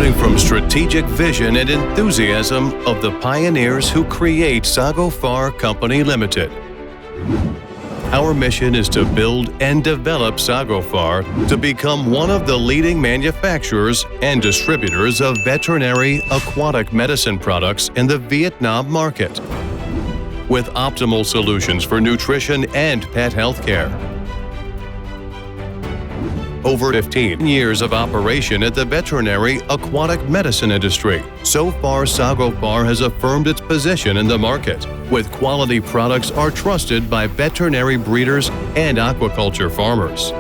flowing from strategic vision and enthusiasm of the pioneers who create SAGOPHAR Company Limited. Our mission is to build and develop SAGOPHAR to become one of the leading manufacturers and distributors of veterinary aquatic medicine products in the Vietnam market, with optimal solutions for nutrition and pet health care. Over 15 years of operation at the veterinary aquatic medicine industry, so far SAGOPHAR has affirmed its position in the market, with quality products are trusted by veterinary breeders and aquaculture farmers.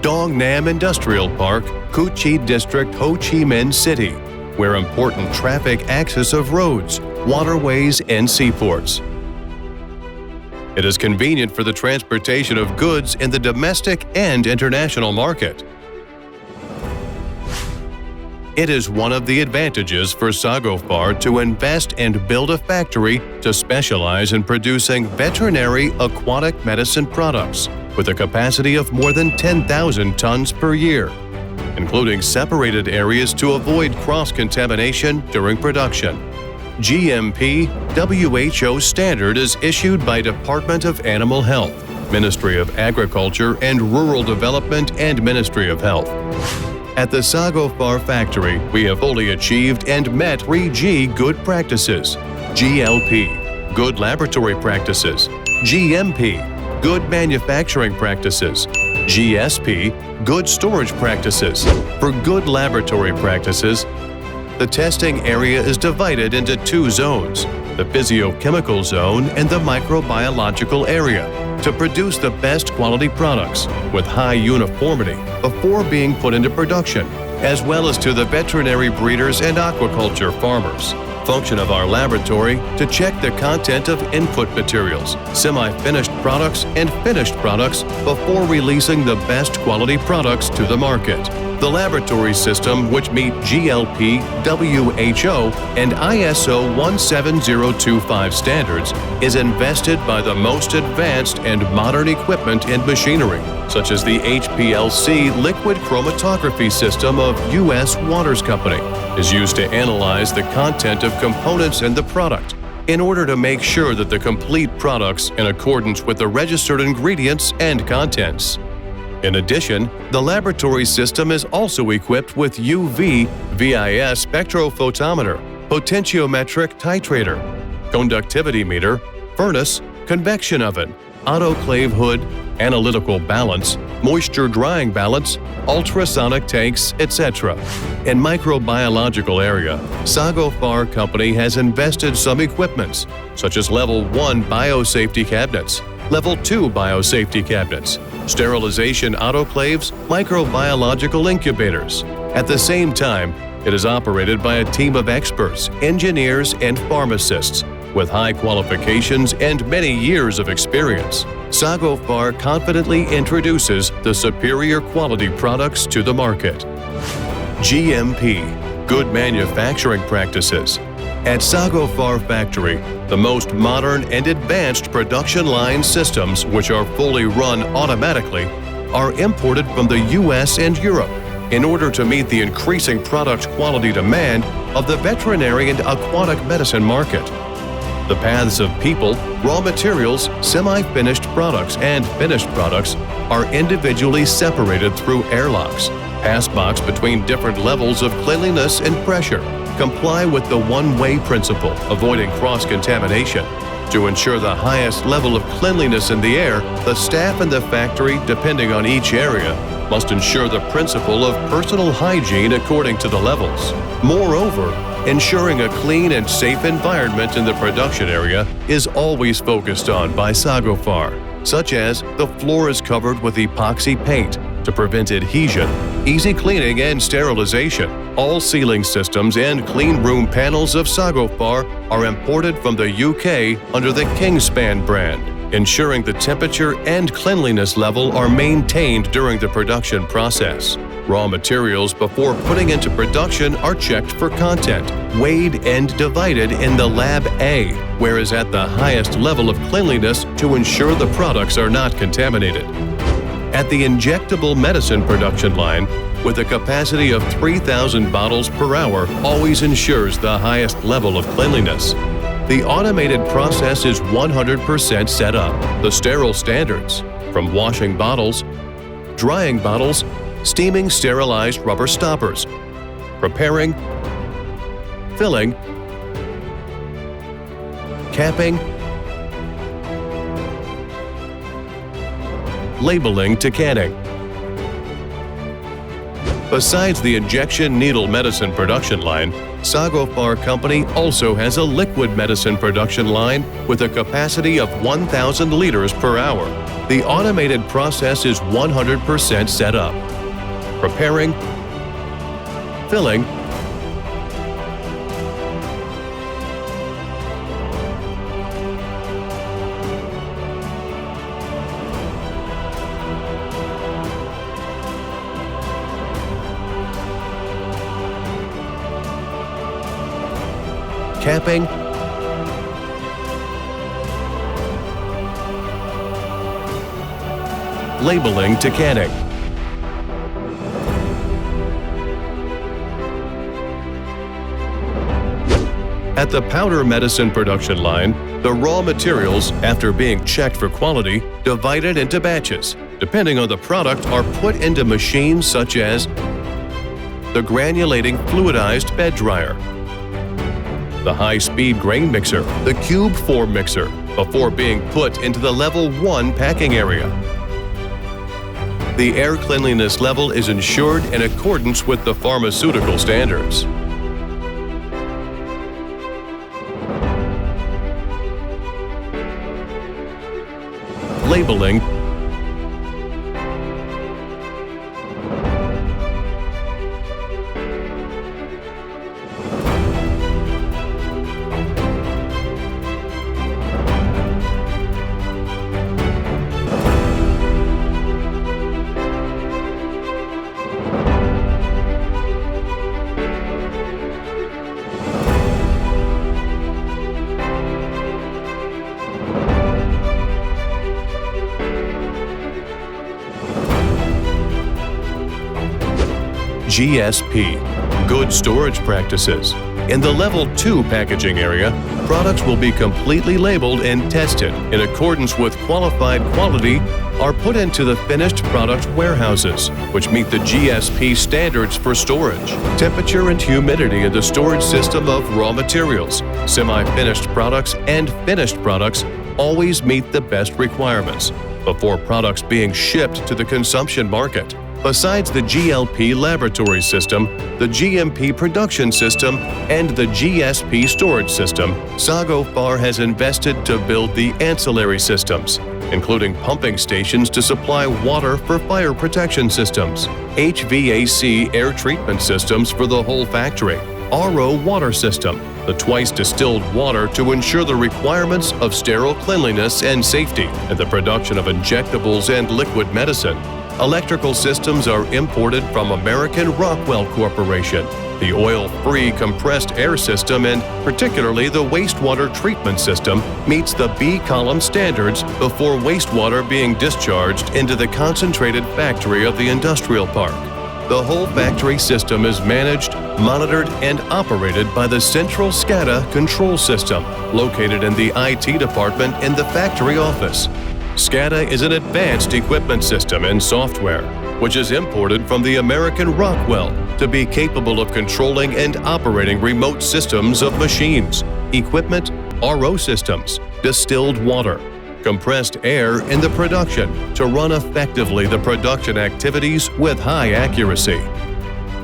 Dong Nam Industrial Park, Cu Chi District, Ho Chi Minh City, where important traffic access of roads, waterways, and seaports. It is convenient for the transportation of goods in the domestic and international market. It is one of the advantages for SAGOPHAR to invest and build a factory to specialize in producing veterinary aquatic medicine products with a capacity of more than 10,000 tons per year, including separated areas to avoid cross-contamination during production. GMP-WHO standard is issued by Department of Animal Health, Ministry of Agriculture and Rural Development and Ministry of Health. At the SAGOPHAR factory, we have fully achieved and met 3G good practices: GLP, good laboratory practices; GMP, good manufacturing practices; GSP, good storage practices. For good laboratory practices, the testing area is divided into two zones, the physiochemical zone and the microbiological area, to produce the best quality products with high uniformity before being put into production, as well as to the veterinary breeders and aquaculture farmers. Function of our laboratory to check the content of input materials, semi-finished products, and finished products before releasing the best quality products to the market. The laboratory system, which meet GMP-WHO and ISO 17025 standards, is invested by the most advanced and modern equipment and machinery, such as the HPLC liquid chromatography system of U.S. Waters Company, is used to analyze the content of components in the product in order to make sure that the complete products in accordance with the registered ingredients and contents. In addition, the laboratory system is also equipped with UV/VIS spectrophotometer, potentiometric titrator, conductivity meter, furnace, convection oven, autoclave hood, analytical balance, moisture drying balance, ultrasonic tanks, etc. In microbiological area, SAGOPHAR Company has invested some equipments, such as Level 1 biosafety cabinets, Level 2 biosafety cabinets, sterilization autoclaves, microbiological incubators. At the same time, it is operated by a team of experts, engineers, and pharmacists with high qualifications and many years of experience. SAGOPHAR confidently introduces the superior quality products to the market. GMP, good manufacturing practices. At SAGOPHAR Factory, the most modern and advanced production line systems, which are fully run automatically, are imported from the US and Europe in order to meet the increasing product quality demand of the veterinary and aquatic medicine market. The paths of people, raw materials, semi-finished products, and finished products are individually separated through airlocks, pass box between different levels of cleanliness and pressure, comply with the one-way principle, avoiding cross-contamination. To ensure the highest level of cleanliness in the air, the staff in the factory, depending on each area, must ensure the principle of personal hygiene according to the levels. Moreover, ensuring a clean and safe environment in the production area is always focused on by SAGOPHAR, such as the floor is covered with epoxy paint to prevent adhesion, easy cleaning and sterilization. All sealing systems and clean room panels of SAGOPHAR are imported from the UK under the Kingspan brand, ensuring the temperature and cleanliness level are maintained during the production process. Raw materials before putting into production are checked for content, weighed and divided in the Lab A, where is at the highest level of cleanliness to ensure the products are not contaminated. At the injectable medicine production line, with a capacity of 3,000 bottles per hour, always ensures the highest level of cleanliness. The automated process is 100% set up. The sterile standards, from washing bottles, drying bottles, steaming sterilized rubber stoppers, preparing, filling, capping, labeling to canning. Besides the injection needle medicine production line, SAGOPHAR Company also has a liquid medicine production line with a capacity of 1,000 liters per hour. The automated process is 100% set up. Preparing, filling, capping, labeling to canning. At the powder medicine production line, the raw materials, after being checked for quality, divided into batches, depending on the product, are put into machines such as the granulating fluidized bed dryer, the high-speed grain mixer, the cube form mixer, before being put into the level 1 packing area. The air cleanliness level is ensured in accordance with the pharmaceutical standards. Labeling, GSP, Good Storage Practices. In the Level 2 packaging area, products will be completely labeled and tested in accordance with qualified quality are put into the finished product warehouses, which meet the GSP standards for storage. Temperature and humidity in the storage system of raw materials, semi-finished products, and finished products always meet the best requirements before products being shipped to the consumption market. Besides the GLP laboratory system, the GMP production system, and the GSP storage system, SAGOPHAR has invested to build the ancillary systems, including pumping stations to supply water for fire protection systems, HVAC air treatment systems for the whole factory, RO water system, the twice distilled water to ensure the requirements of sterile cleanliness and safety, and the production of injectables and liquid medicine. Electrical systems are imported from American Rockwell Corporation. The oil-free compressed air system and particularly the wastewater treatment system meets the B-column standards before wastewater being discharged into the concentrated factory of the industrial park. The whole factory system is managed, monitored, and operated by the central SCADA control system located in the IT department in the factory office. SCADA is an advanced equipment system and software, which is imported from the American Rockwell to be capable of controlling and operating remote systems of machines, equipment, RO systems, distilled water, compressed air in the production to run effectively the production activities with high accuracy.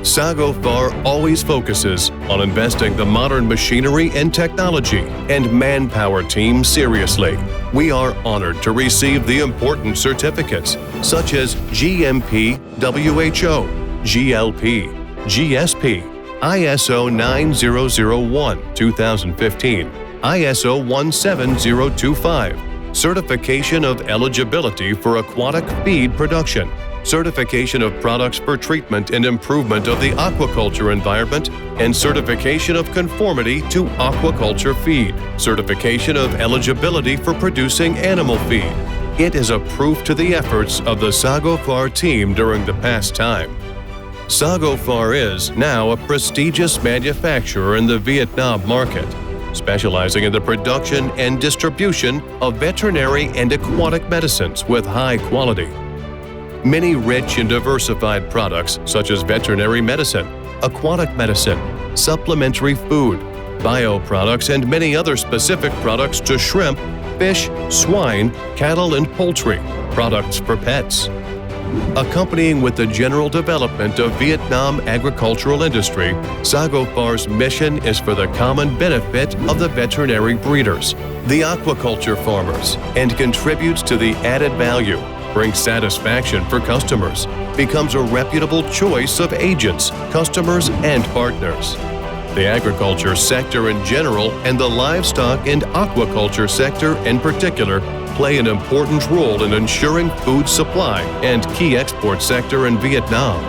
SAGOPHAR always focuses on investing the modern machinery and technology and manpower team seriously. We are honored to receive the important certificates such as GMP-WHO, GLP, GSP, ISO 9001-2015, ISO 17025, certification of eligibility for aquatic feed production, certification of products for treatment and improvement of the aquaculture environment, and certification of conformity to aquaculture feed, certification of eligibility for producing animal feed. It is a proof to the efforts of the SAGOPHAR team during the past time. SAGOPHAR is now a prestigious manufacturer in the Vietnam market, specializing in the production and distribution of veterinary and aquatic medicines with high quality. Many rich and diversified products such as veterinary medicine, aquatic medicine, supplementary food, bioproducts, and many other specific products to shrimp, fish, swine, cattle, and poultry, products for pets. Accompanying with the general development of Vietnam agricultural industry, SAGOPHAR's mission is for the common benefit of the veterinary breeders, the aquaculture farmers, and contributes to the added value, brings satisfaction for customers, becomes a reputable choice of agents, customers, and partners. The agriculture sector in general and the livestock and aquaculture sector in particular play an important role in ensuring food supply and key export sector in Vietnam.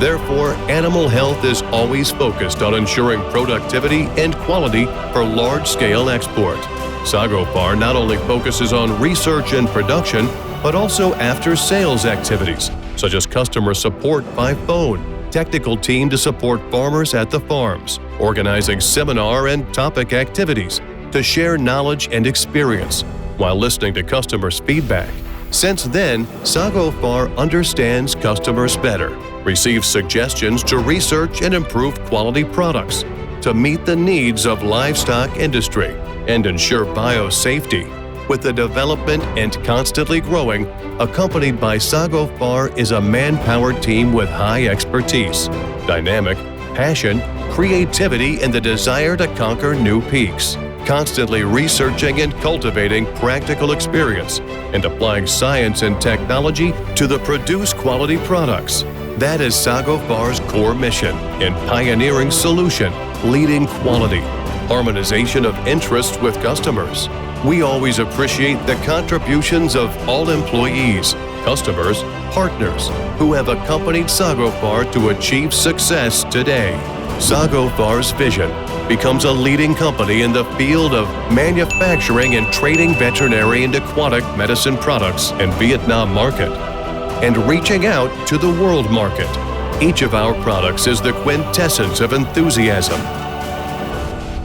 Therefore, animal health is always focused on ensuring productivity and quality for large-scale export. SAGOPHAR not only focuses on research and production, but also after-sales activities, such as customer support by phone, technical team to support farmers at the farms, organizing seminar and topic activities to share knowledge and experience, while listening to customers' feedback. Since then, SAGOPHAR understands customers better, receives suggestions to research and improve quality products, to meet the needs of livestock industry, and ensure biosafety. With the development and constantly growing, accompanied by SAGOPHAR is a man-powered team with high expertise, dynamic, passion, creativity, and the desire to conquer new peaks, constantly researching and cultivating practical experience and applying science and technology to the produced quality products. That is SAGOPHAR's core mission in pioneering solution, leading quality, harmonization of interests with customers. We always appreciate the contributions of all employees, customers, partners who have accompanied SAGOPHAR to achieve success today. SAGOPHAR's vision becomes a leading company in the field of manufacturing and trading veterinary and aquatic medicine products in Vietnam market and reaching out to the world market. Each of our products is the quintessence of enthusiasm,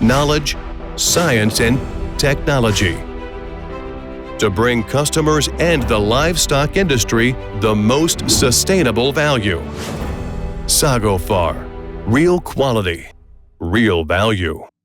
knowledge, science, and technology to bring customers and the livestock industry the most sustainable value. SAGOPHAR, real quality, real value.